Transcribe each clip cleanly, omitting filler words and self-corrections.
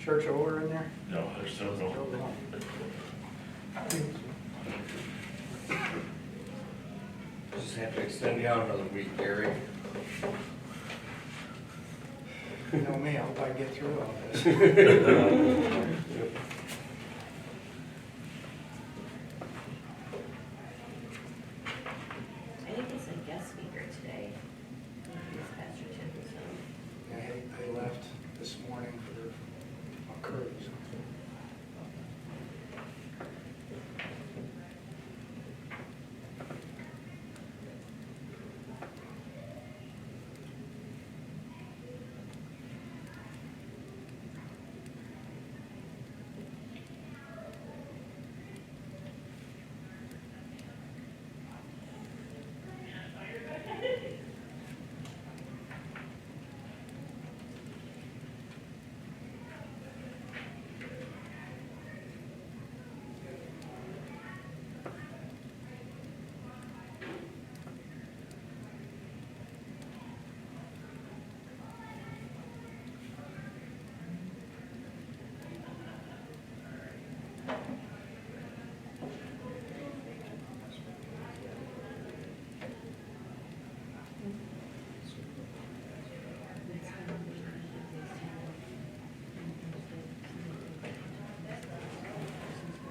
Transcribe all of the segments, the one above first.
church over in there? No, there's still no. Just have to extend you out another week, Gary. You know me, I hope I get through all this. I think it's a guest speaker today. I think it's Pastor Tim, so. I left this morning for a cruise.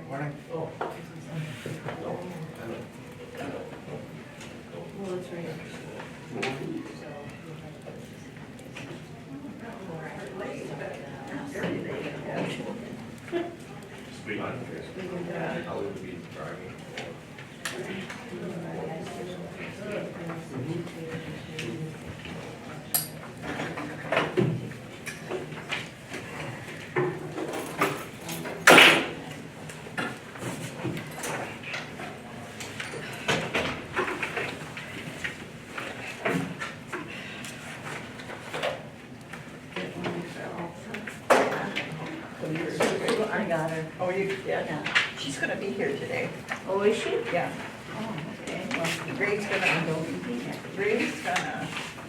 Morning. Oh. Well, it's right. Speak on it. How would we be driving? I got her. Oh, you, Yeah. She's gonna be here today. Oh, is she? Yeah. Oh, okay. Gray's gonna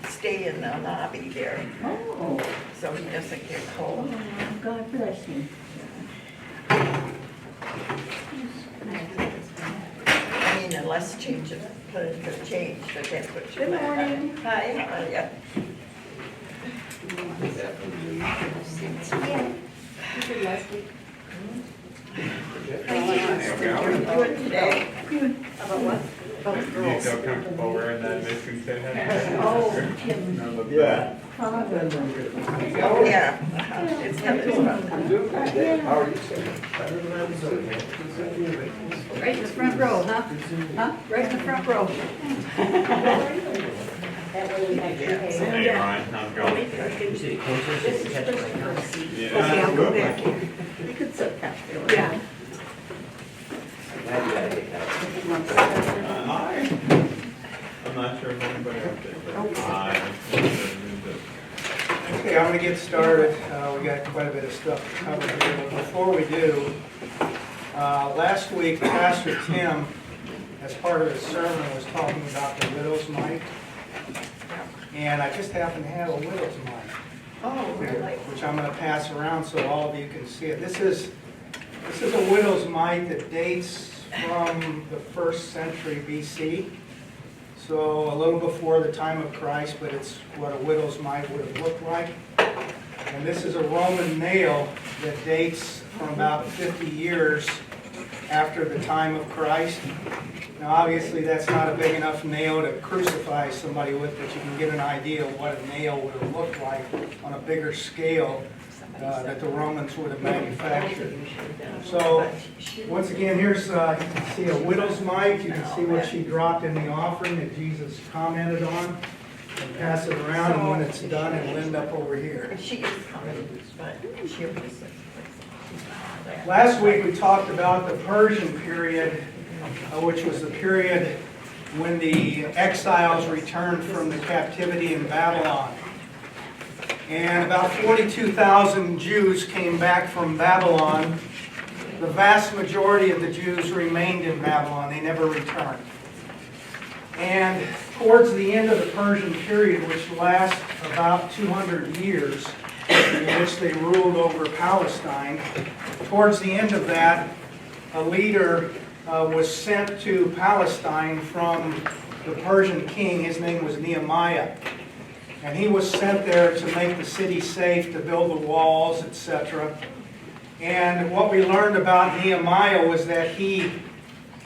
stay in the lobby there, Oh, so he doesn't get cold. God bless him. I mean, unless changes, political change, but that's what you. Good morning. Hi, how are ya? Yeah. You did last week. How are you doing today? About what? About the Do you girls. feel comfortable wearing that mystery set? Oh, Tim. Yeah. Oh, yeah. It's Heather's one. How are you, Right in the front row, huh? Huh? Right in the front row. That way we have your Hey, hay. Ryan, how's it going? Okay, I'll go back here. You could sit back there. Yeah. I'm not sure if anybody else did. okay, I'm gonna get started. We got quite a bit of stuff to cover here, but before we do, last week Pastor Tim, as part of his sermon, was talking about the widow's mite. And I just happen to have a widow's mite. Oh, really? Which I'm going to pass around so all of you can see it. This is a widow's mite that dates from the 1st century BC. So a little before the time of Christ, but it's what a widow's mite would have looked like. And this is a Roman nail that dates from about 50 years after the time of Christ. Now obviously that's not a big enough nail to crucify somebody with, but you can get an idea of what a nail would have looked like on a bigger scale that the Romans would have manufactured. So once again, here's, you can see a widow's mite. You can see what she dropped in the offering that Jesus commented on. And pass it around, and when it's done, it'll end up over here. She is coming, but she'll be sick. Last week, we talked about the Persian period, which was the period when the exiles returned from the captivity in Babylon. And about 42,000 Jews came back from Babylon. The vast majority of the Jews remained in Babylon. They never returned. And towards the end of the Persian period, which lasts about 200 years, in which they ruled over Palestine. Towards the end of that, a leader was sent to Palestine from the Persian king. His name was Nehemiah. And he was sent there to make the city safe, to build the walls, etc. And what we learned about Nehemiah was that he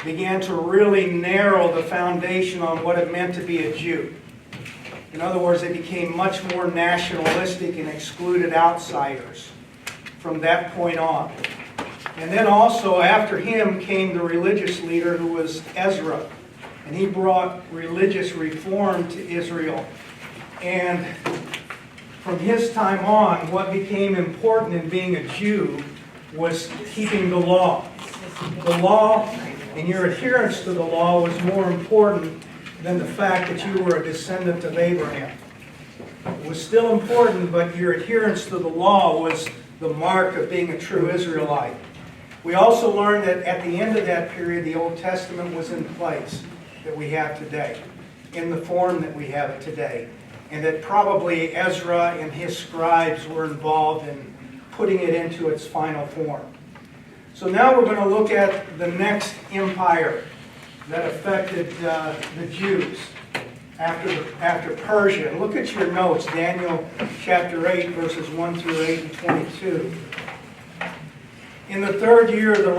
began to really narrow the foundation on what it meant to be a Jew. In other words, they became much more nationalistic and excluded outsiders from that point on. And then also after him came the religious leader who was Ezra. And he brought religious reform to Israel. And from his time on, what became important in being a Jew was keeping the law. The law and your adherence to the law was more important than the fact that you were a descendant of Abraham. It was still important, but your adherence to the law was the mark of being a true Israelite. We also learned that at the end of that period, the Old Testament was in place that we have today, in the form that we have it today. And that probably Ezra and his scribes were involved in putting it into its final form. So now we're going to look at the next empire that affected the Jews after Persia. And look at your notes, Daniel chapter 8, verses 1 through 8 and 22. In the third year of the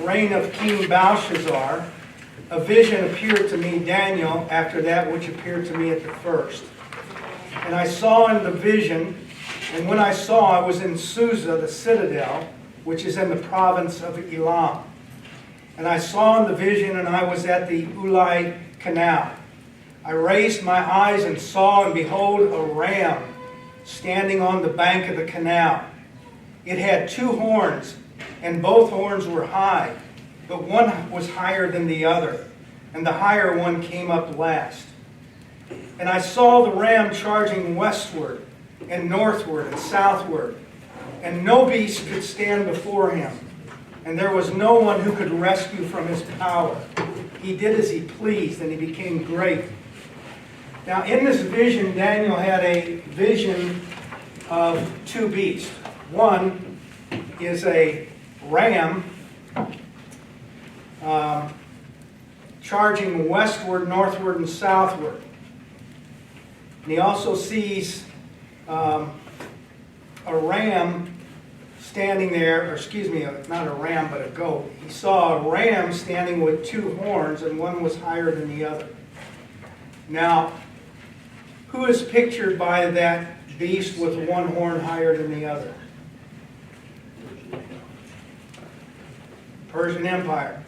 reign of King Belshazzar, a vision appeared to me, Daniel, after that which appeared to me at the first. And I saw in the vision, and when I saw, I was in Susa, the citadel, which is in the province of Elam. And I saw in the vision, and I was at the Ulai Canal. I raised my eyes and saw, and behold, a ram standing on the bank of the canal. It had 2 horns, and both horns were high, but one was higher than the other, and the higher one came up last. And I saw the ram charging westward, and northward, and southward, and no beast could stand before him, and there was no one who could rescue from his power. He did as he pleased, and he became great. Now in this vision, Daniel had a vision of 2 beasts. One is a ram charging westward, northward, and southward. And he also sees a ram standing there, or excuse me, not a ram, but a goat. He saw a ram standing with 2 horns, and one was higher than the other. Now, who is pictured by that beast with 1 horn higher than the other? Persian Empire.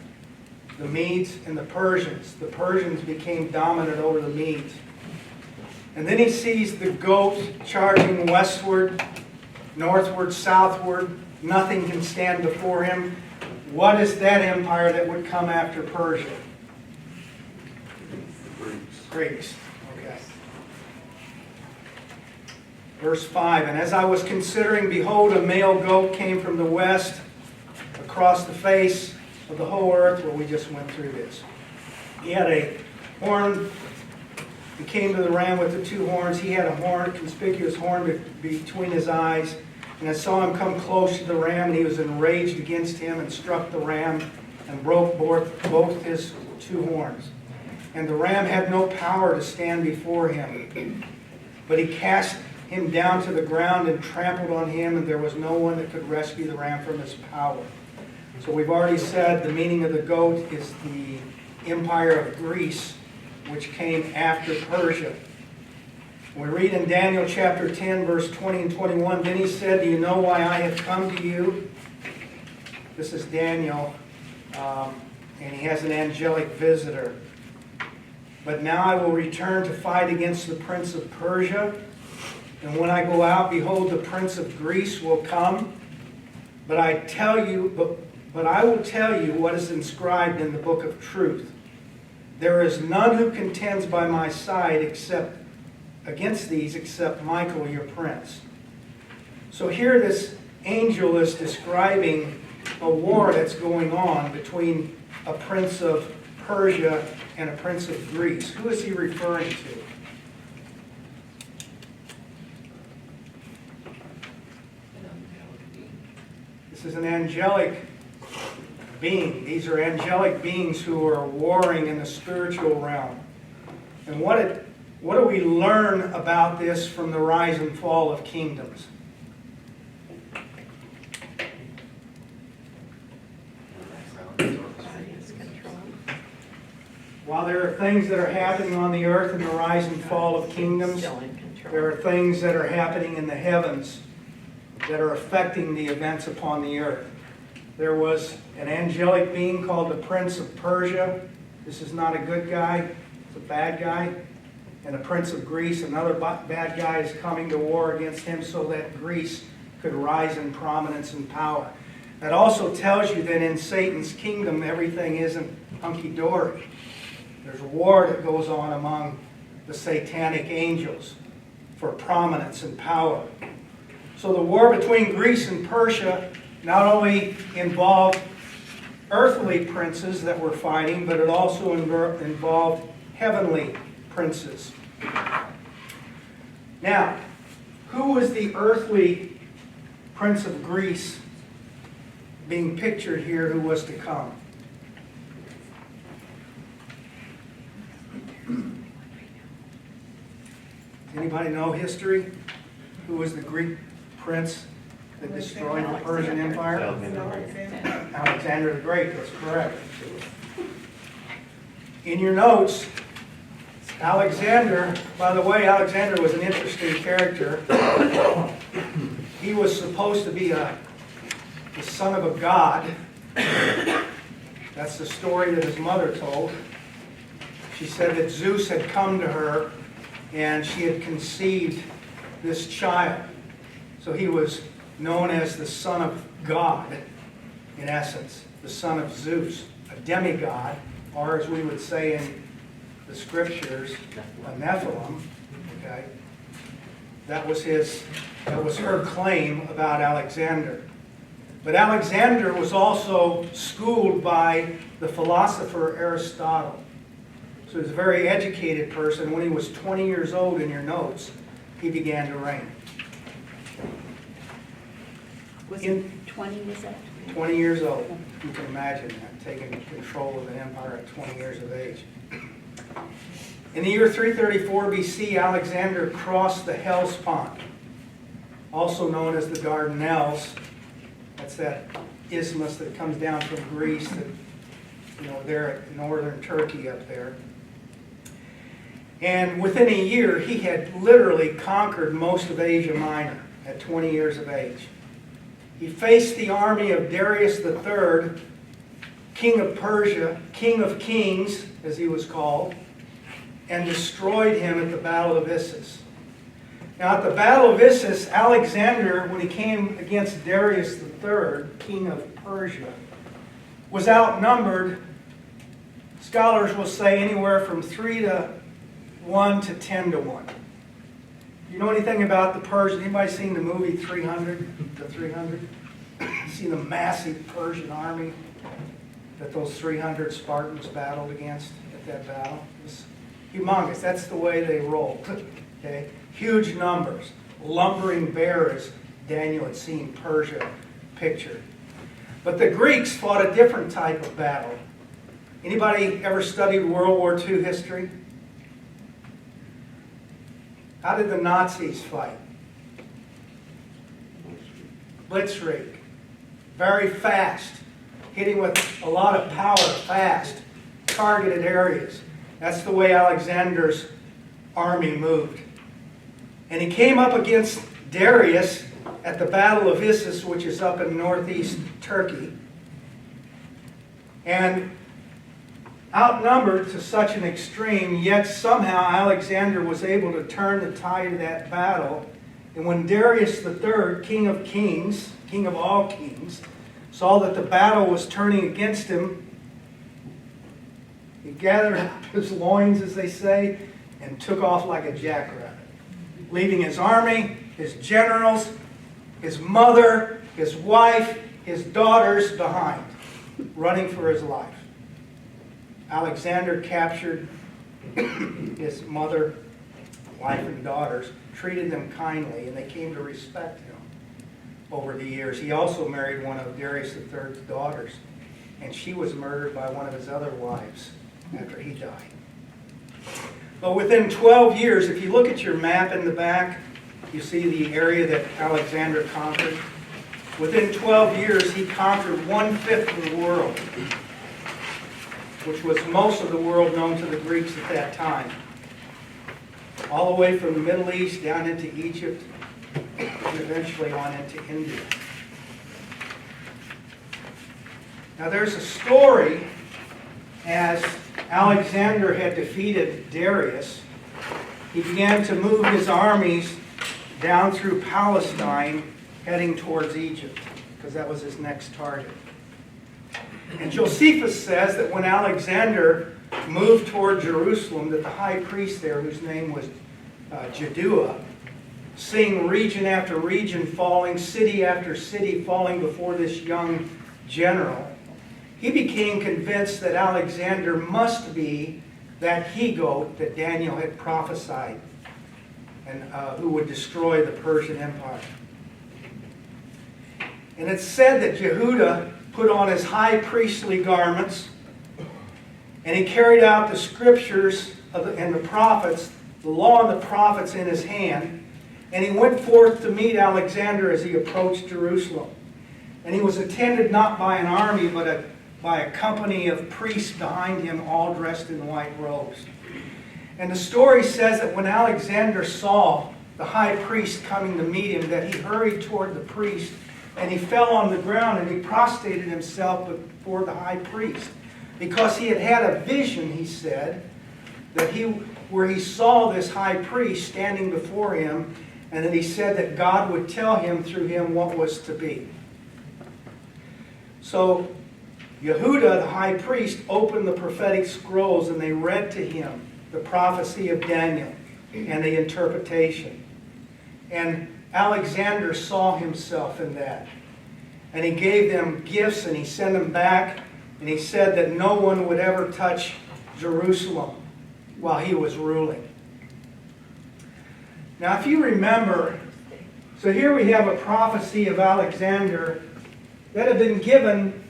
The Medes and the Persians. The Persians became dominant over the Medes. And then he sees the goat charging westward, northward, southward. Nothing can stand before him. What is that empire that would come after Persia? Greeks. Okay. Verse 5, and as I was considering, behold, a male goat came from the west across the face of the whole earth, where we just went through this. He had a horn. He came to the ram with the 2 horns. He had a horn, conspicuous horn between his eyes. And I saw him come close to the ram, and he was enraged against him and struck the ram and broke both his 2 horns. And the ram had no power to stand before him. But he cast him down to the ground and trampled on him, and there was no one that could rescue the ram from his power. So we've already said the meaning of the goat is the empire of Greece, which came after Persia. We read in Daniel chapter 10, verse 20 and 21, then he said, do you know why I have come to you? This is Daniel, and he has an angelic visitor. But now I will return to fight against the prince of Persia. And when I go out, behold, the prince of Greece will come. But I will tell you what is inscribed in the book of truth. There is none who contends by my side against these except Michael, your prince. So here this angel is describing a war that's going on between a prince of Persia and a prince of Greece. Who is he referring to? This is an angelic being. These are angelic beings who are warring in the spiritual realm. And what do we learn about this from the rise and fall of kingdoms? While there are things that are happening on the earth in the rise and fall of kingdoms, Still in control. there are things that are happening in the heavens that are affecting the events upon the earth. There was an angelic being called the Prince of Persia. This is not a good guy, it's a bad guy. And the Prince of Greece, another bad guy, is coming to war against him so that Greece could rise in prominence and power. That also tells you that in Satan's kingdom, everything isn't hunky-dory. There's a war that goes on among the satanic angels for prominence and power. So the war between Greece and Persia not only involved earthly princes that were fighting, but it also involved heavenly princes. Now, who was the earthly prince of Greece being pictured here who was to come? Anybody know history? Who was the Greek prince that destroyed the Persian Empire? Alexander the Great, that's correct. In your notes, Alexander, by the way, Alexander was an interesting character. He was supposed to be the son of a god. That's the story that his mother told. She said that Zeus had come to her and she had conceived this child. So he was known as the son of God, in essence, the son of Zeus, a demigod, or as we would say in the scriptures, a Nephilim. Okay, that was her claim about Alexander. But Alexander was also schooled by the philosopher Aristotle. So he was a very educated person. When he was 20 years old, in your notes, he began to reign. Was it 20, was that? 20 years old. You can imagine that, taking control of an empire at 20 years of age. In the year 334 BC, Alexander crossed the Hellespont, also known as the Dardanelles. That's that isthmus that comes down from Greece to, there at northern Turkey up there. And within a year, he had literally conquered most of Asia Minor at 20 years of age. He faced the army of Darius III, king of Persia, king of kings, as he was called, and destroyed him at the Battle of Issus. Now, at the Battle of Issus, Alexander, when he came against Darius III, king of Persia, was outnumbered, scholars will say, anywhere from 3-1 to 10-1. You know anything about the Persians? Anybody seen the movie 300? The 300? See the massive Persian army that those 300 Spartans battled against at that battle? It was humongous. That's the way they rolled. Okay? Huge numbers. Lumbering bear, as Daniel had seen Persia pictured. But the Greeks fought a different type of battle. Anybody ever studied World War II history? How did the Nazis fight? Blitzkrieg. Very fast. Hitting with a lot of power fast. Targeted areas. That's the way Alexander's army moved. And he came up against Darius at the Battle of Issus, which is up in northeast Turkey. And outnumbered to such an extreme, yet somehow Alexander was able to turn the tide of that battle. And when Darius III, king of kings, king of all kings, saw that the battle was turning against him, he gathered up his loins, as they say, and took off like a jackrabbit, leaving his army, his generals, his mother, his wife, his daughters behind, running for his life. Alexander captured his mother, wife, and daughters, treated them kindly, and they came to respect him. over the years. He also married one of Darius III's daughters, and she was murdered by one of his other wives after he died. But within 12 years, if you look at your map in the back, you see the area that Alexander conquered. Within 12 years, he conquered 1/5 of the world, which was most of the world known to the Greeks at that time. All the way from the Middle East down into Egypt, and eventually on into India. Now there's a story as Alexander had defeated Darius, he began to move his armies down through Palestine, heading towards Egypt, because that was his next target. And Josephus says that when Alexander moved toward Jerusalem, that the high priest there, whose name was Jaddua, seeing region after region falling, city after city falling before this young general, he became convinced that Alexander must be that he-goat that Daniel had prophesied, and who would destroy the Persian Empire. And it's said that Jehuda put on his high priestly garments, and he carried out the scriptures and the prophets, the law and the prophets in his hand, and he went forth to meet Alexander as he approached Jerusalem. And he was attended not by an army, but by a company of priests behind him, all dressed in white robes. And the story says that when Alexander saw the high priest coming to meet him, that he hurried toward the priest, and he fell on the ground and he prostrated himself before the high priest. Because he had had a vision, he said, where he saw this high priest standing before him, and then he said that God would tell him through him what was to be. So Yehuda, the high priest, opened the prophetic scrolls, and they read to him the prophecy of Daniel and the interpretation. And Alexander saw himself in that. And he gave them gifts, and he sent them back, and he said that no one would ever touch Jerusalem while he was ruling. Now, if you remember, so here we have a prophecy of Alexander that had been given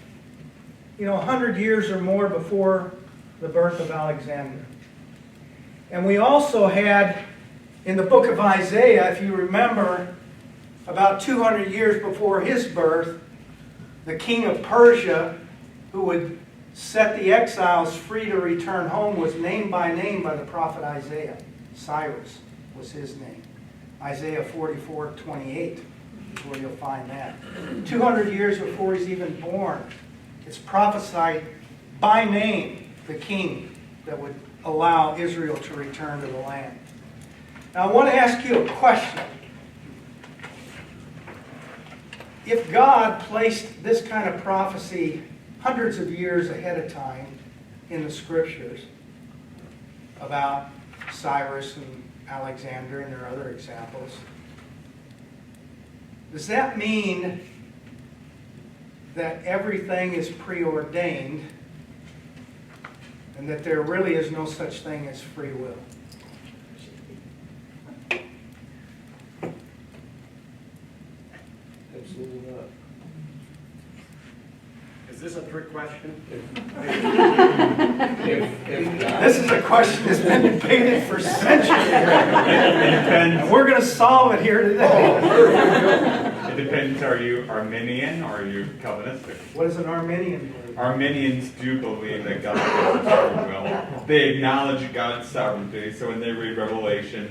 100 years or more before the birth of Alexander. And we also had, in the book of Isaiah, if you remember, about 200 years before his birth, the king of Persia, who would set the exiles free to return home, was named by name by the prophet Isaiah. Cyrus was his name. Isaiah 44:28 is where you'll find that. 200 years before he's even born, it's prophesied by name, the king that would allow Israel to return to the land. Now I want to ask you a question. If God placed this kind of prophecy hundreds of years ahead of time in the scriptures about Cyrus and Alexander, and there are other examples, does that mean that everything is preordained and that there really is no such thing as free will? Absolutely not. Is this a trick question? If God, This is a question that's been debated for centuries. And we're going to solve it here today. It depends, are you Arminian or are you Calvinistic? What is an Arminian believe? Arminians do believe that God has free will. They acknowledge God's sovereignty, so when they read Revelation,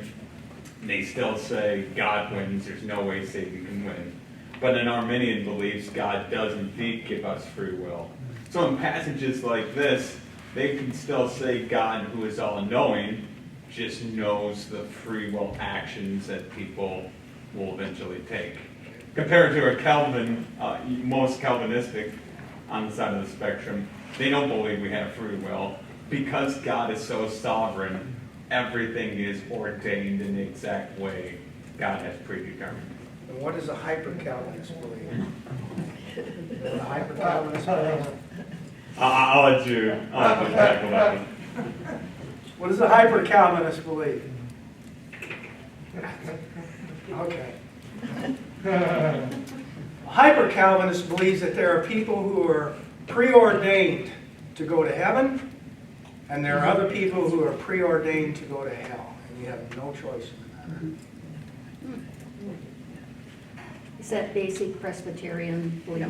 they still say God wins, there's no way Satan can win. But an Arminian believes God does indeed give us free will. So in passages like this, they can still say God, who is all-knowing, just knows the free will actions that people will eventually take. Compared to a Calvin, most Calvinistic on the side of the spectrum, they don't believe we have free will. Because God is so sovereign, everything is ordained in the exact way God has predetermined. And what does a hyper-Calvinist believe? A hyper-Calvinist believe? I'll let you tackle that one. What does a hyper-Calvinist believe? Okay. A hyper-Calvinist believes that there are people who are preordained to go to heaven, and there are other people who are preordained to go to hell, and you have no choice in the matter. Is that basic Presbyterian belief?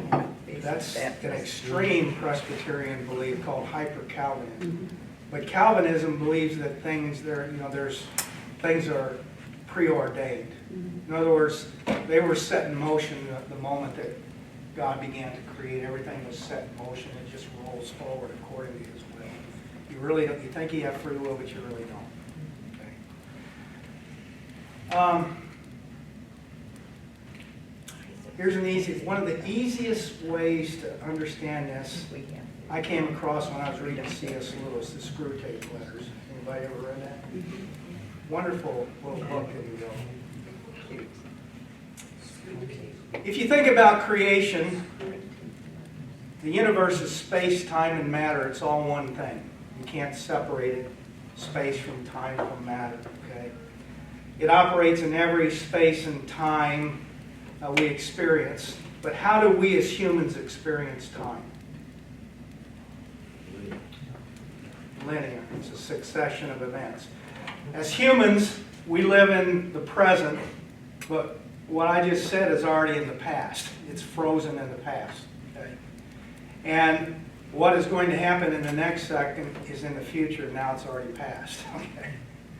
That's an extreme Presbyterian belief called hyper-Calvinism. But Calvinism believes that things are preordained. In other words, they were set in motion the moment that God began to create. Everything was set in motion. It just rolls forward according to His will. You really don't. You think you have free will, but you really don't. Okay. Here's one of the easiest ways to understand this. I came across when I was reading C.S. Lewis, the Screwtape Letters. Anybody ever read that? Wonderful little book that he wrote. If you think about creation, the universe is space, time, and matter. It's all one thing. You can't separate it, space from time from matter. Okay? It operates in every space and time we experience. But how do we as humans experience time? Linear. It's a succession of events. As humans, we live in the present, but what I just said is already in the past. It's frozen in the past. Okay? And what is going to happen in the next second is in the future. Now it's already past. Okay?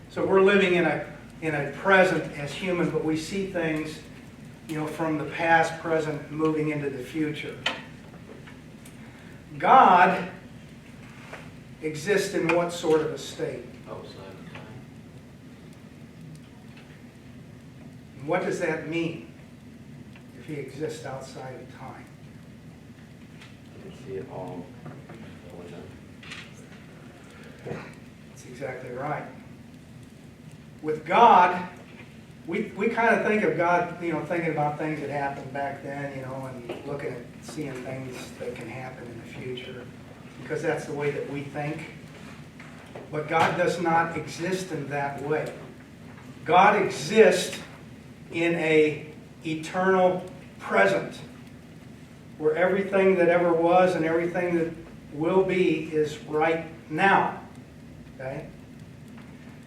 So we're living in a present as human, but we see things, from the past, present, moving into the future. God exists in what sort of a state? Outside of time. And what does that mean if He exists outside of time? You can see it all going on. That's exactly right. With God, we kind of think of God, thinking about things that happened back then, and looking at seeing things that can happen in the future, because that's the way that we think. But God does not exist in that way. God exists in an eternal present, where everything that ever was and everything that will be is right now. Okay?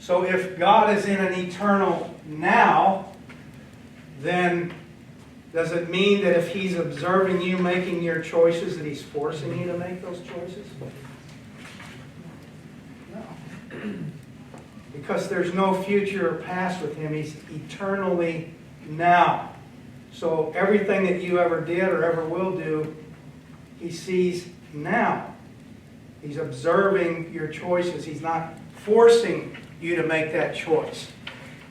So if God is in an eternal now, then does it mean that if He's observing you making your choices, that He's forcing you to make those choices? No. Because there's no future or past with Him. He's eternally now. So everything that you ever did or ever will do, He sees now. He's observing your choices. He's not forcing you to make that choice.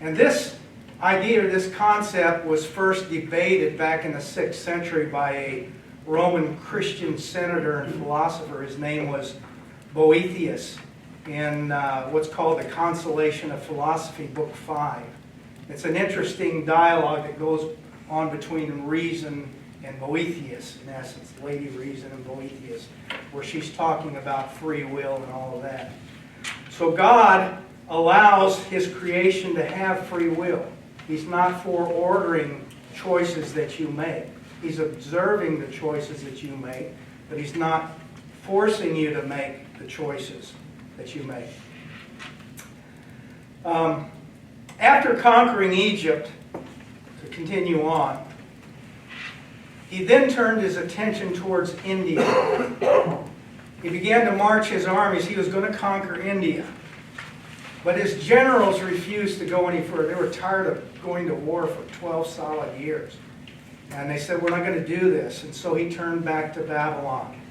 And this idea, this concept, was first debated back in the 6th century by a Roman Christian senator and philosopher. His name was Boethius, in what's called the Consolation of Philosophy, Book 5. It's an interesting dialogue that goes on between reason and Boethius, in essence, Lady Reason and Boethius, where she's talking about free will and all of that. So God allows His creation to have free will. He's not ordering choices that you make. He's observing the choices that you make, but He's not forcing you to make the choices that you make. After conquering Egypt, to continue on, He then turned His attention towards India. He began to march His armies. He was going to conquer India. But His generals refused to go any further. They were tired of going to war for 12 solid years. And they said, we're not going to do this. And so He turned back to Babylon.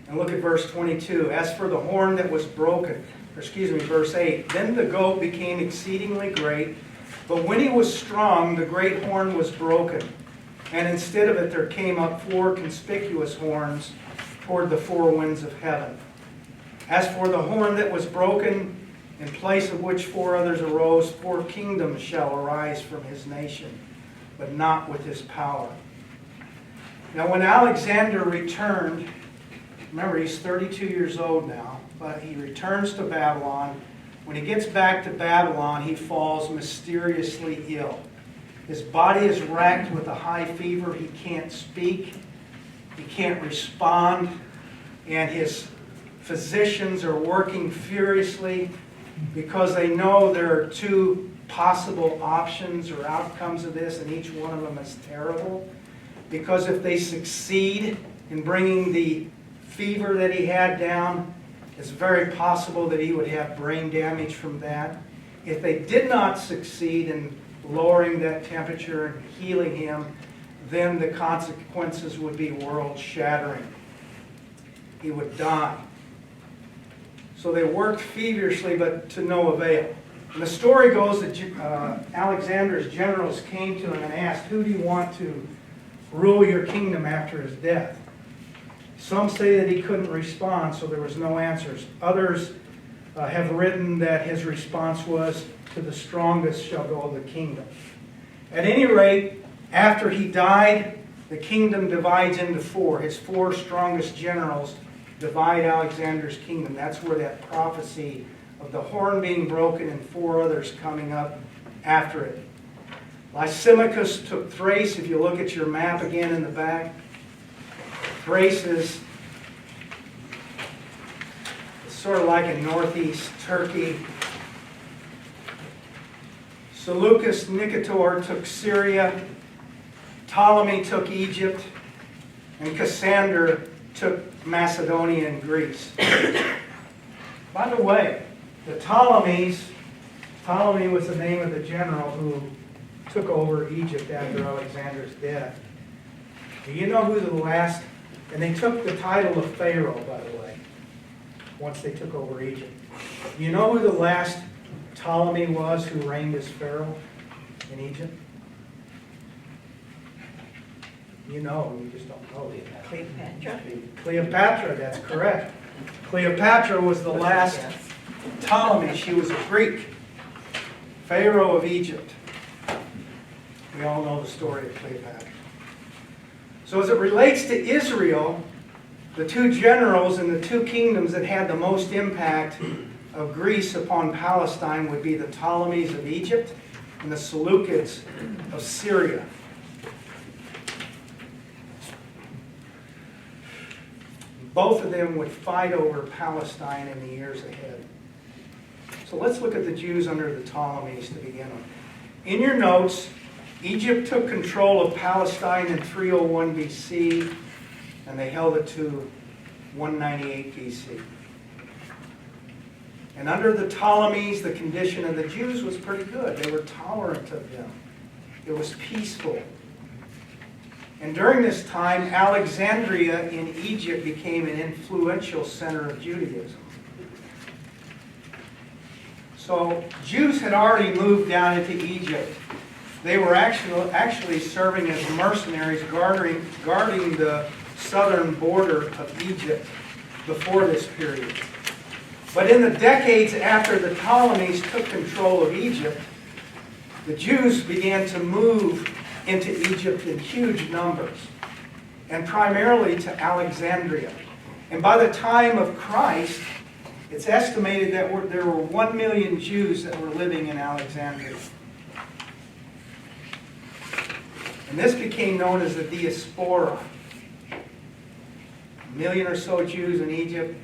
And look at verse 22. As for the horn that was broken, verse 8. Then the goat became exceedingly great, but when he was strong, the great horn was broken. And instead of it, there came up 4 conspicuous horns toward the 4 winds of heaven. As for the horn that was broken, in place of which 4 others arose, 4 kingdoms shall arise from his nation, but not with his power. Now when Alexander returned, remember he's 32 years old now, but he returns to Babylon. When he gets back to Babylon, he falls mysteriously ill. His body is racked with a high fever. He can't speak. He can't respond. And his physicians are working furiously because they know there are two possible options or outcomes of this, and each one of them is terrible. Because if they succeed in bringing the fever that he had down, it's very possible that he would have brain damage from that. If they did not succeed in lowering that temperature and healing him, then the consequences would be world-shattering. He would die. So they worked feverishly, but to no avail. And the story goes that Alexander's generals came to him and asked, "Who do you want to rule your kingdom after his death?" Some say that he couldn't respond, so there was no answers. Others have written that his response was, "To the strongest shall go the kingdom." At any rate, after he died, the kingdom divides into four. His four strongest generals divide Alexander's kingdom. That's where that prophecy of the horn being broken and four others coming up after it. Lysimachus took Thrace. If you look at your map again in the back, Thrace is sort of like in northeast Turkey. Seleucus Nicator took Syria. Ptolemy took Egypt. And Cassander took Macedonia and Greece. By the way, the Ptolemy was the name of the general who took over Egypt after Alexander's death. Do you know who the last, and they took the title of Pharaoh, by the way, once they took over Egypt. Do you know who the last Ptolemy was who reigned as Pharaoh in Egypt? You know, you just don't know it. Cleopatra. Cleopatra, that's correct. Cleopatra was the last Ptolemy. She was a Greek, Pharaoh of Egypt. We all know the story of Cleopatra. So as it relates to Israel, the two generals and the two kingdoms that had the most impact of Greece upon Palestine would be the Ptolemies of Egypt and the Seleucids of Syria. Both of them would fight over Palestine in the years ahead. So let's look at the Jews under the Ptolemies to begin with. In your notes, Egypt took control of Palestine in 301 BC, and they held it to 198 BC. And under the Ptolemies, the condition of the Jews was pretty good. They were tolerant of them. It was peaceful. And during this time, Alexandria in Egypt became an influential center of Judaism. So Jews had already moved down into Egypt. They were actually serving as mercenaries guarding the southern border of Egypt before this period. But in the decades after the Ptolemies took control of Egypt, the Jews began to move into Egypt in huge numbers, and primarily to Alexandria. And by the time of Christ, it's estimated that there were 1 million Jews that were living in Alexandria. And this became known as the diaspora. 1 million or so Jews in Egypt,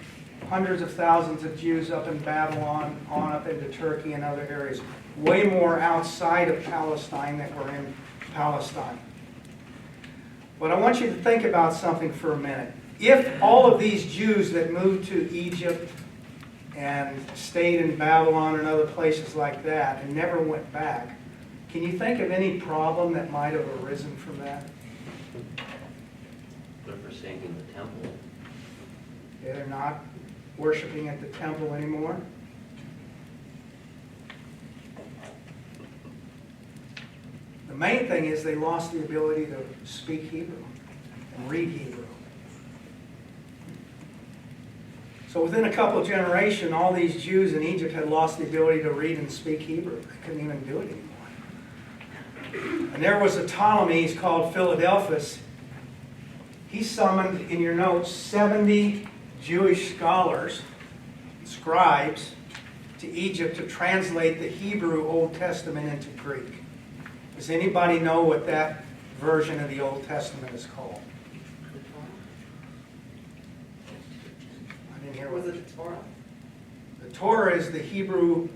hundreds of thousands of Jews up in Babylon, on up into Turkey and other areas. Way more outside of Palestine that were in Palestine. But I want you to think about something for a minute. If all of these Jews that moved to Egypt and stayed in Babylon and other places like that and never went back, can you think of any problem that might have arisen from that? They're forsaking the temple. They're not worshiping at the temple anymore. The main thing is they lost the ability to speak Hebrew and read Hebrew. So within a couple of generations, all these Jews in Egypt had lost the ability to read and speak Hebrew. They couldn't even do it anymore. And there was a Ptolemy, he's called Philadelphus. He summoned, in your notes, 70 Jewish scholars, scribes, to Egypt to translate the Hebrew Old Testament into Greek. Does anybody know what that version of the Old Testament is called? I didn't hear what Was it Torah? The Torah is the Hebrew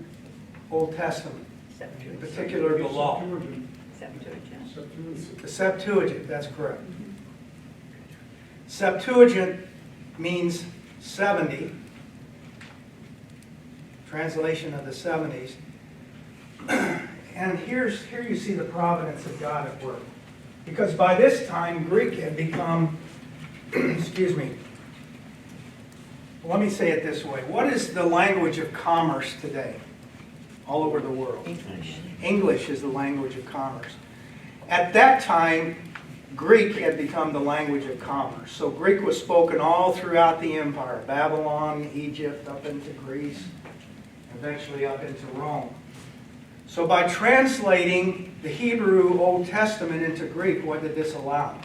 Old Testament, in particular the law. Septuagint. The Septuagint, that's correct. Septuagint means 70, translation of the 70s. And here you see the providence of God at work. Because by this time, Greek had become, excuse me, let me say it this way. What is the language of commerce today all over the world? English. English is the language of commerce. At that time, Greek had become the language of commerce. So Greek was spoken all throughout the empire. Babylon, Egypt, up into Greece, eventually up into Rome. So by translating the Hebrew Old Testament into Greek, what did this allow?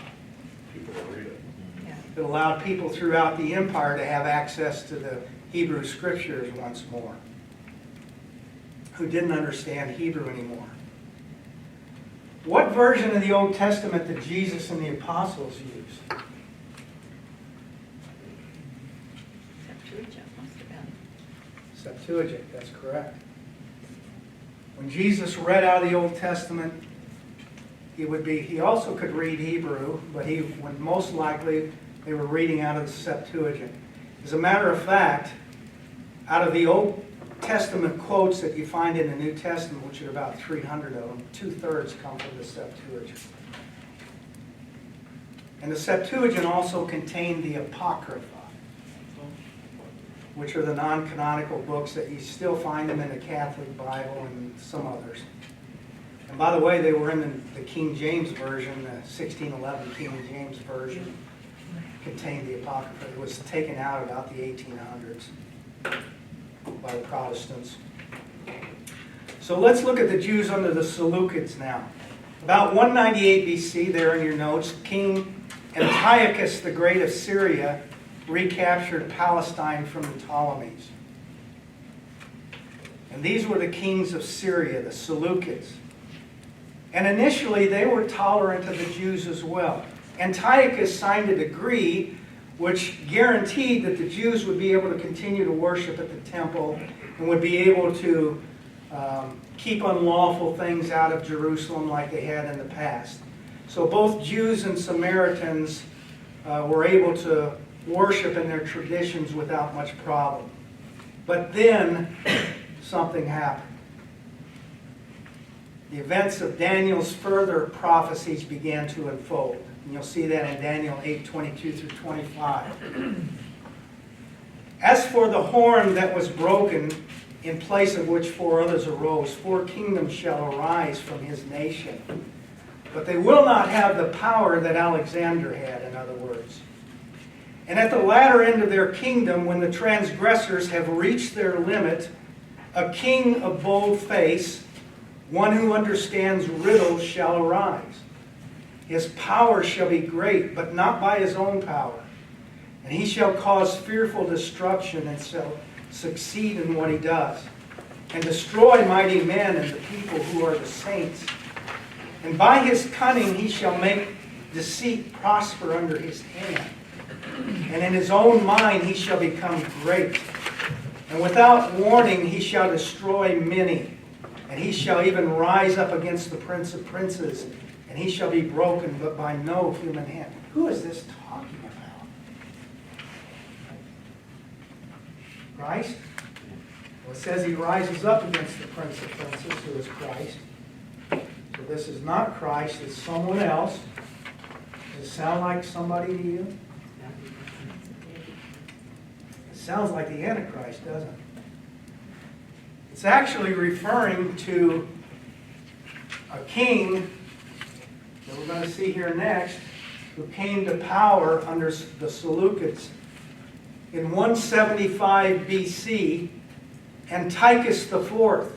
People will read it. Yeah. It allowed people throughout the empire to have access to the Hebrew Scriptures once more, who didn't understand Hebrew anymore. What version of the Old Testament did Jesus and the apostles use? Septuagint must have been. Septuagint, that's correct. When Jesus read out of the Old Testament, he also could read Hebrew, but most likely they were reading out of the Septuagint. As a matter of fact, out of the Old Testament quotes that you find in the New Testament, which are about 300 of them, 2/3 come from the Septuagint. And the Septuagint also contained the Apocrypha, which are the non-canonical books that you still find them in the Catholic Bible and some others. And by the way, they were in the King James Version, the 1611 King James Version contained the Apocrypha. It was taken out about the 1800s by the Protestants. So let's look at the Jews under the Seleucids now. About 198 BC, there in your notes, King Antiochus the Great of Syria recaptured Palestine from the Ptolemies. And these were the kings of Syria, the Seleucids. And initially they were tolerant of the Jews as well. Antiochus signed a decree which guaranteed that the Jews would be able to continue to worship at the temple and would be able to keep unlawful things out of Jerusalem like they had in the past. So both Jews and Samaritans were able to worship in their traditions without much problem. But then something happened. The events of Daniel's further prophecies began to unfold. And you'll see that in Daniel 8:22 through 25. As for the horn that was broken, in place of which 4 others arose, 4 kingdoms shall arise from his nation. But they will not have the power that Alexander had, in other words. And at the latter end of their kingdom, when the transgressors have reached their limit, a king of bold face, one who understands riddles, shall arise. His power shall be great, but not by his own power. And he shall cause fearful destruction and shall succeed in what he does, and destroy mighty men and the people who are the saints. And by his cunning he shall make deceit prosper under his hand. And in his own mind he shall become great. And without warning he shall destroy many. And he shall even rise up against the prince of princes. And he shall be broken, but by no human hand. Who is this talking about? Christ? Well, it says he rises up against the prince of princes, who is Christ. So this is not Christ, it's someone else. Does it sound like somebody to you? It sounds like the Antichrist, doesn't it? It's actually referring to a king that we're going to see here next, who came to power under the Seleucids. In 175 BC, Antiochus IV,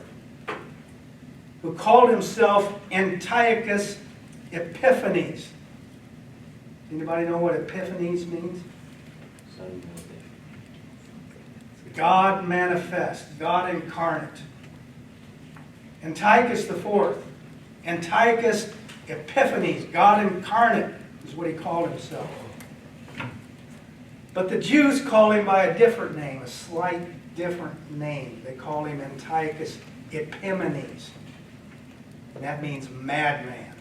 who called himself Antiochus Epiphanes. Anybody know what Epiphanes means? God manifest, God incarnate. Antiochus IV Antiochus Epiphanes, God incarnate, is what he called himself. But the Jews call him by a different name, a slight different name. They call him Antiochus Epimanes. And that means madman.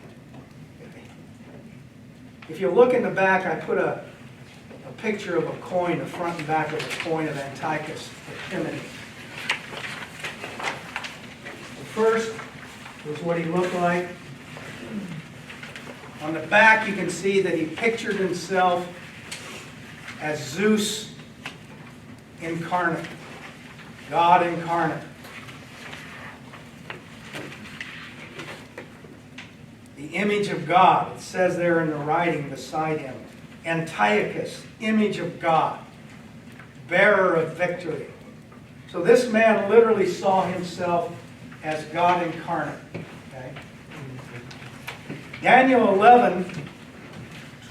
If you look in the back, I put a picture of a coin, the front and back of a coin of Antiochus Epimanes. The first was what he looked like. On the back, you can see that he pictured himself as Zeus incarnate, God incarnate. The image of God, it says there in the writing beside him. Antiochus, image of God, bearer of victory. So this man literally saw himself as God incarnate. Okay? Daniel 11,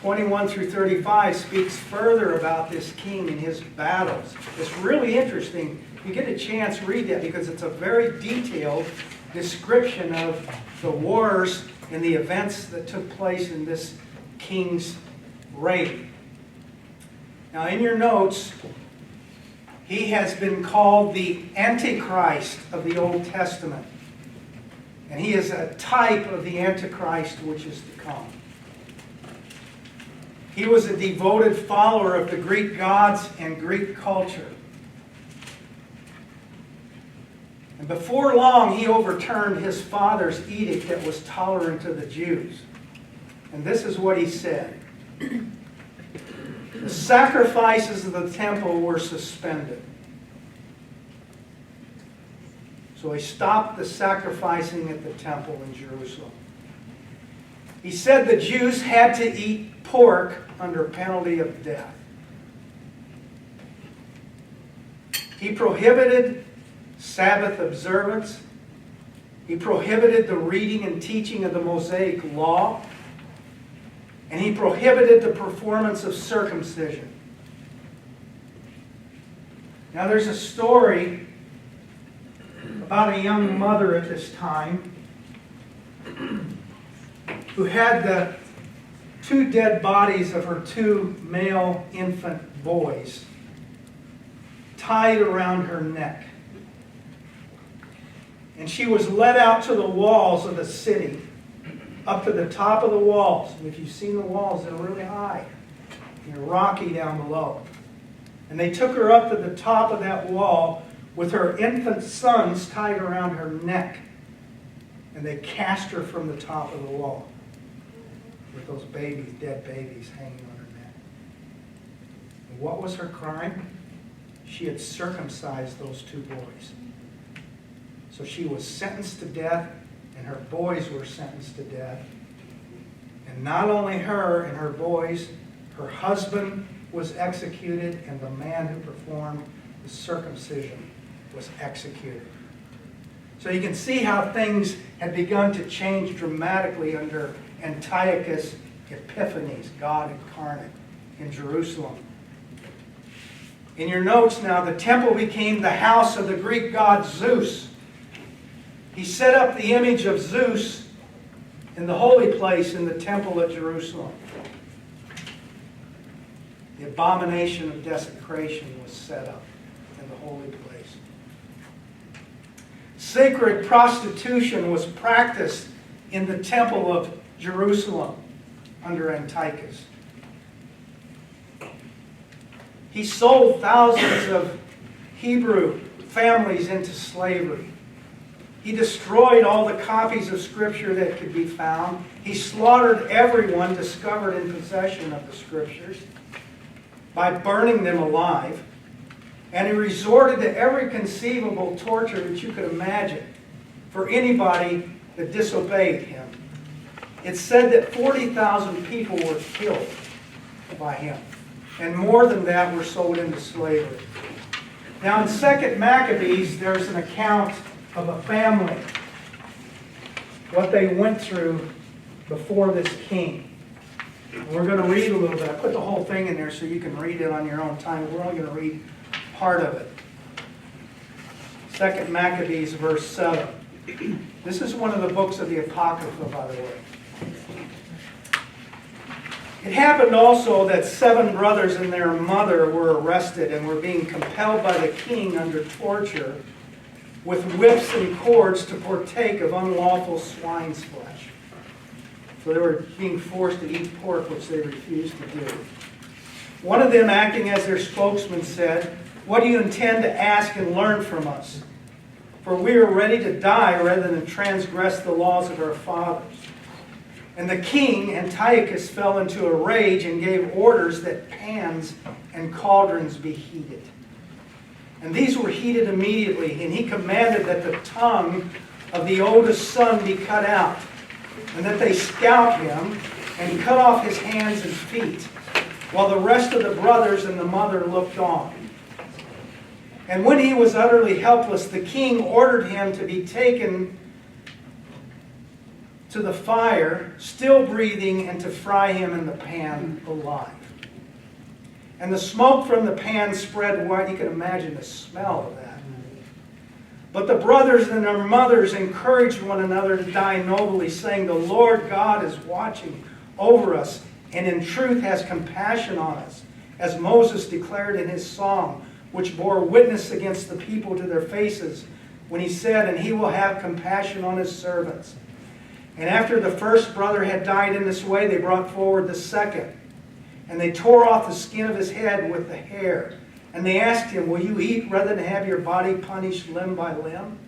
21 through 35 speaks further about this king and his battles. It's really interesting. If you get a chance, read that because it's a very detailed description of the wars and the events that took place in this king's reign. Now in your notes, he has been called the Antichrist of the Old Testament. And he is a type of the Antichrist which is to come. He was a devoted follower of the Greek gods and Greek culture. And before long, he overturned his father's edict that was tolerant to the Jews. And this is what he said. The sacrifices of the temple were suspended. So he stopped the sacrificing at the temple in Jerusalem. He said the Jews had to eat pork under penalty of death. He prohibited Sabbath observance. He prohibited the reading and teaching of the Mosaic law. And he prohibited the performance of circumcision. Now there's a story about a young mother at this time who had the two dead bodies of her two male infant boys tied around her neck. And she was led out to the walls of the city, up to the top of the walls. And if you've seen the walls, they're really high. And they're rocky down below. And they took her up to the top of that wall with her infant sons tied around her neck. And they cast her from the top of the wall with those babies, dead babies, hanging on her neck. And what was her crime? She had circumcised those two boys. So she was sentenced to death, and her boys were sentenced to death. And not only her and her boys, her husband was executed, and the man who performed the circumcision was executed. So you can see how things had begun to change dramatically under Antiochus Epiphanes, God incarnate, in Jerusalem. In your notes now, the temple became the house of the Greek god Zeus. He set up the image of Zeus in the holy place in the temple at Jerusalem. The abomination of desecration was set up in the holy place. Sacred prostitution was practiced in the temple of Jerusalem under Antiochus. He sold thousands of Hebrew families into slavery. He destroyed all the copies of Scripture that could be found. He slaughtered everyone discovered in possession of the Scriptures by burning them alive. And he resorted to every conceivable torture that you could imagine for anybody that disobeyed him. It's said that 40,000 people were killed by him. And more than that were sold into slavery. Now in 2 Maccabees, there's an account of a family, what they went through before this king. And we're going to read a little bit. I put the whole thing in there so you can read it on your own time. We're only going to read part of it. 2 Maccabees verse 7. This is one of the books of the Apocrypha, by the way. It happened also that 7 brothers and their mother were arrested and were being compelled by the king under torture with whips and cords to partake of unlawful swine's flesh. So they were being forced to eat pork, which they refused to do. One of them, acting as their spokesman, said, "What do you intend to ask and learn from us? For we are ready to die rather than transgress the laws of our fathers." And the king, Antiochus, fell into a rage and gave orders that pans and cauldrons be heated. And these were heated immediately, and he commanded that the tongue of the oldest son be cut out, and that they scalp him and cut off his hands and feet, while the rest of the brothers and the mother looked on. And when he was utterly helpless, the king ordered him to be taken to the fire, still breathing, and to fry him in the pan alive. And the smoke from the pan spread wide. You can imagine the smell of that. But the brothers and their mothers encouraged one another to die nobly, saying, "The Lord God is watching over us, and in truth has compassion on us, as Moses declared in his song, which bore witness against the people to their faces, when he said, 'And he will have compassion on his servants.' And after the first brother had died in this way, they brought forward the second. And they tore off the skin of his head with the hair. And they asked him, 'Will you eat rather than have your body punished limb by limb?'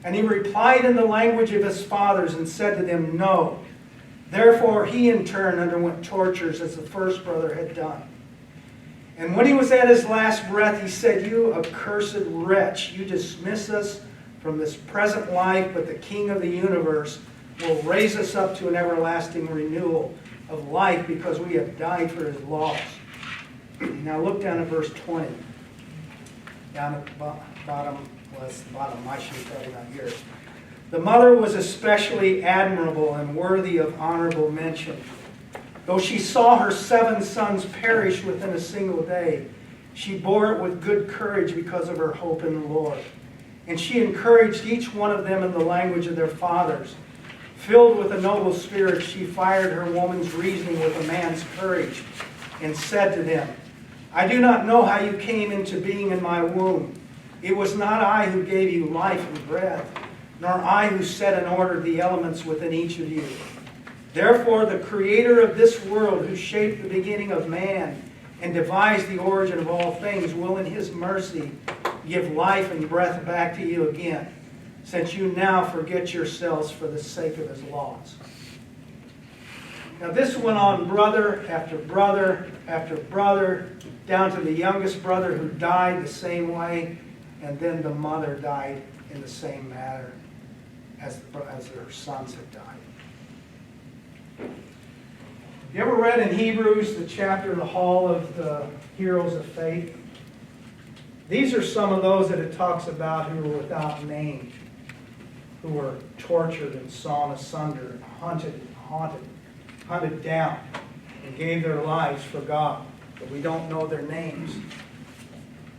And he replied in the language of his fathers and said to them, 'No.' Therefore he in turn underwent tortures as the first brother had done. And when he was at his last breath, he said, 'You accursed wretch, you dismiss us from this present life, but the King of the universe will raise us up to an everlasting renewal of life, because we have died for his laws.'" Now look down at verse 20. Down at the bottom, well, that's the bottom of my sheet, probably not yours. "The mother was especially admirable and worthy of honorable mention. Though she saw her 7 sons perish within a single day, she bore it with good courage because of her hope in the Lord. And she encouraged each one of them in the language of their fathers. Filled with a noble spirit, she fired her woman's reasoning with a man's courage, and said to them, 'I do not know how you came into being in my womb. It was not I who gave you life and breath, nor I who set and ordered the elements within each of you. Therefore the Creator of this world, who shaped the beginning of man and devised the origin of all things, will in his mercy give life and breath back to you again, since you now forget yourselves for the sake of his laws.'" Now this went on brother after brother after brother, down to the youngest brother, who died the same way, and then the mother died in the same manner as their sons had died. You ever read in Hebrews the chapter, the Hall of the Heroes of Faith? These are some of those that it talks about who were without name, who were tortured and sawn asunder and hunted down, and gave their lives for God, but we don't know their names.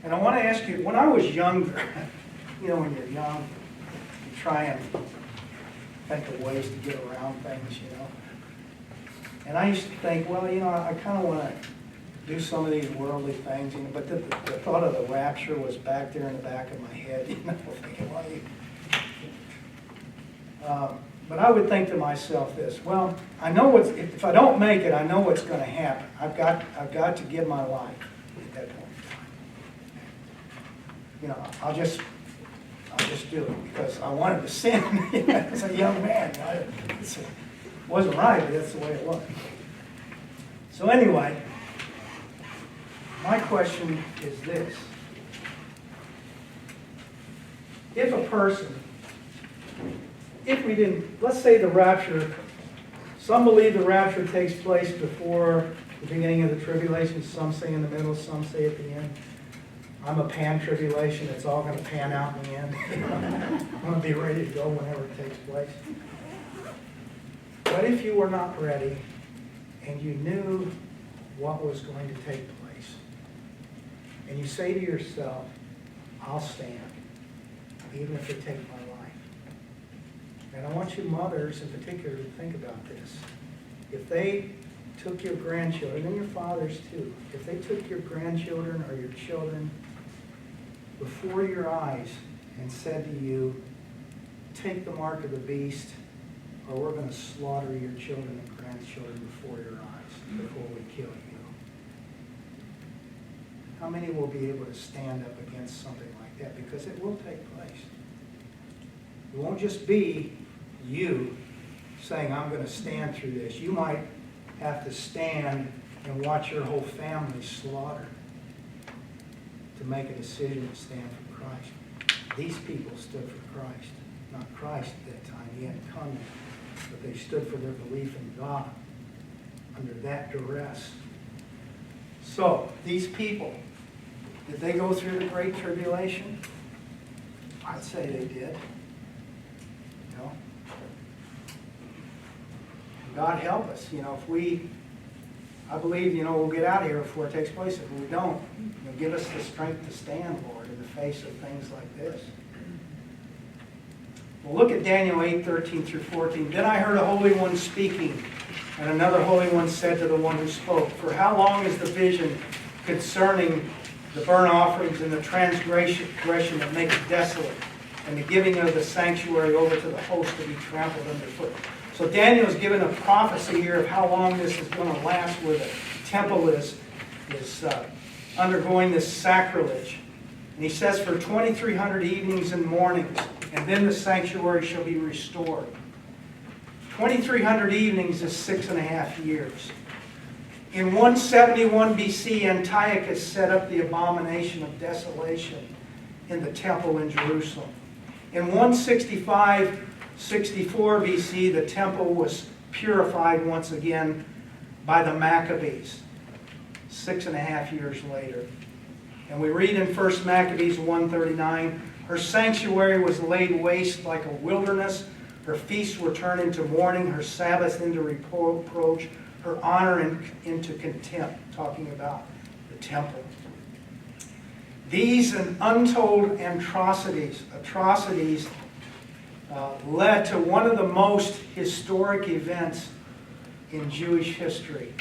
And I want to ask you, when I was younger, you know, when you're young, you try and think of ways to get around things, you know. And I used to think, well, you know, I kind of want to do some of these worldly things, you know, but the thought of the rapture was back there in the back of my head, you know, thinking, well, but I would think to myself this, well, I know if I don't make it, I know what's going to happen. I've got to give my life at that point in time. You know, I'll just do it because I wanted to sin as a young man. It wasn't right, but that's the way it was. So anyway, my question is this. If a person, let's say the rapture, some believe the rapture takes place before the beginning of the tribulation, some say in the middle, some say at the end. I'm a pan-tribulation, it's all going to pan out in the end. I'm going to be ready to go whenever it takes place. What if you were not ready and you knew what was going to take place? And you say to yourself, I'll stand, even if it takes my life. And I want you mothers in particular to think about this. If they took your grandchildren, and your fathers too, if they took your grandchildren or your children before your eyes and said to you, take the mark of the beast, or we're going to slaughter your children and grandchildren before your eyes, before we kill you. How many will be able to stand up against something like that? Because it will take place. It won't just be you saying, I'm going to stand through this. You might have to stand and watch your whole family slaughtered to make a decision to stand for Christ. These people stood for Christ. Not Christ at that time. He hadn't come yet. But they stood for their belief in God under that duress. So, these people, did they go through the Great Tribulation? I'd say they did. You know? God help us. You know, if we, I believe, you know, we'll get out of here before it takes place. If we don't, you know, give us the strength to stand, Lord, in the face of things like this. Well, look at Daniel 8:13 through 14. Then I heard a Holy One speaking, and another Holy One said to the one who spoke, for how long is the vision concerning the burnt offerings and the transgression that makes it desolate, and the giving of the sanctuary over to the host to be trampled underfoot? So Daniel is given a prophecy here of how long this is going to last, where the temple is undergoing this sacrilege. And he says, for 2,300 evenings and mornings, and then the sanctuary shall be restored. 2,300 evenings is 6.5 years. In 171 BC, Antiochus set up the abomination of desolation in the temple in Jerusalem. In 165-64 BC, the temple was purified once again by the Maccabees, 6.5 years later. And we read in 1 Maccabees 1:39, her sanctuary was laid waste like a wilderness. Her feasts were turned into mourning, her Sabbaths into reproach, her honor into contempt, talking about the temple. These and untold atrocities led to one of the most historic events in Jewish history,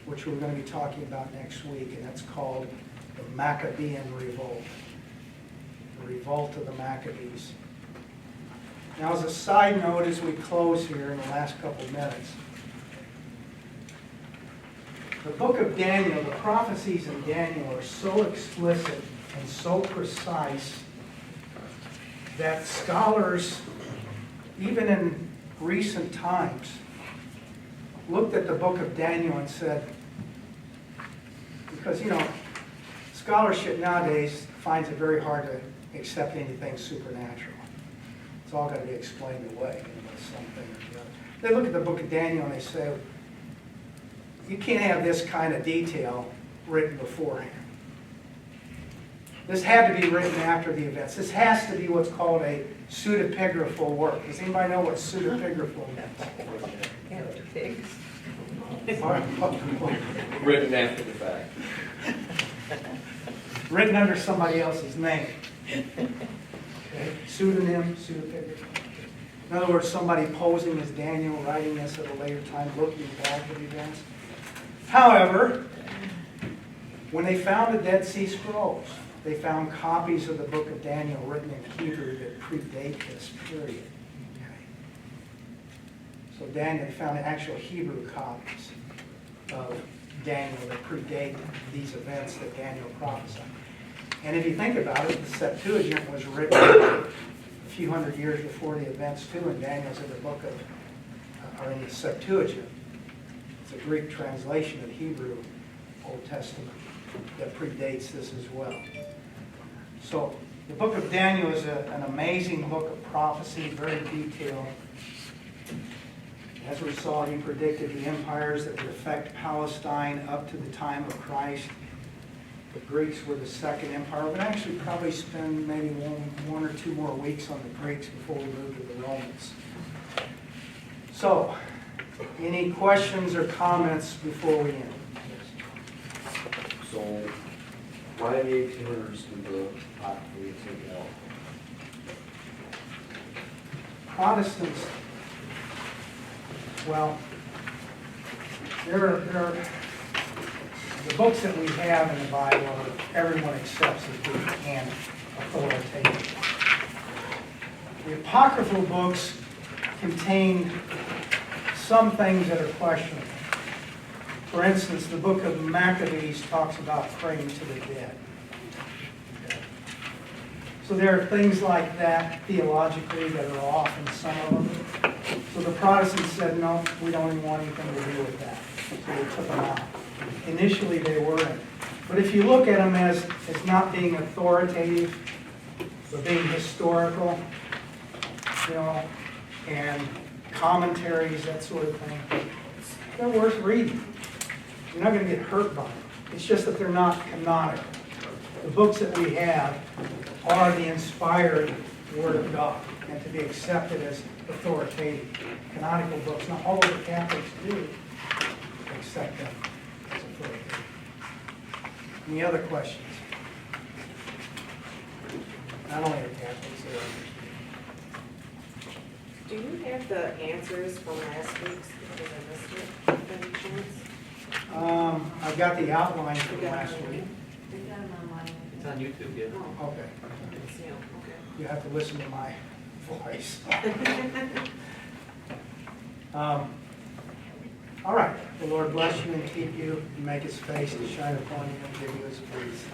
which we're going to be talking about next week, and that's called the Maccabean Revolt. The revolt of the Maccabees. Now, as a side note, as we close here in the last couple of minutes, the book of Daniel, the prophecies in Daniel are so explicit and so precise that scholars, even in recent times, looked at the book of Daniel and said, because, you know, scholarship nowadays finds it very hard to accept anything supernatural. It's all got to be explained away, you know, something or the other. They look at the book of Daniel and they say, you can't have this kind of detail written beforehand. This had to be written after the events. This has to be what's called a pseudepigraphal work. Does anybody know what pseudepigraphal means? After pigs. Written after the fact. Written under somebody else's name. Okay. Pseudonym, pseudepigraph. In other words, somebody posing as Daniel, writing this at a later time, looking back at events. However, when they found the Dead Sea Scrolls, they found copies of the book of Daniel written in Hebrew that predate this period. Okay. So they found actual Hebrew copies of Daniel that predate these events that Daniel prophesied. And if you think about it, the Septuagint was written a few hundred years before the events too, and Daniel's in the book of, or in the Septuagint. It's a Greek translation of Hebrew Old Testament that predates this as well. So the book of Daniel is an amazing book of prophecy, very detailed. As we saw, he predicted the empires that would affect Palestine up to the time of Christ. The Greeks were the second empire. We'll actually probably spend maybe one or two more weeks on the Greeks before we move to the Romans. So, any questions or comments before we end? So, why the 1800s did the pot take out? Protestants Well, the books that we have in the Bible, everyone accepts as being canon, authoritative. The apocryphal books contain some things that are questionable. For instance, the book of Maccabees talks about praying to the dead. So there are things like that theologically that are off in some of them. So the Protestants said, no, we don't even want anything to do with that. So they took them out. Initially they weren't. But if you look at them as not being authoritative, but being historical, and commentaries, that sort of thing, they're worth reading. You're not going to get hurt by them. It's just that they're not canonical. The books that we have are the inspired Word of God and to be accepted as authoritative. Canonical books, not all of the Catholics do accept them as authoritative. Any other questions? Not only the Catholics, there are others. Do you have the answers from last week's, because I missed it, by any chance? I've got the outline from last week. We've got them online. It's on YouTube, yeah. Oh, Okay. it's new, okay. You have to listen to my voice. All right. The Lord bless you and keep you, and make his face to shine upon you and give you his peace.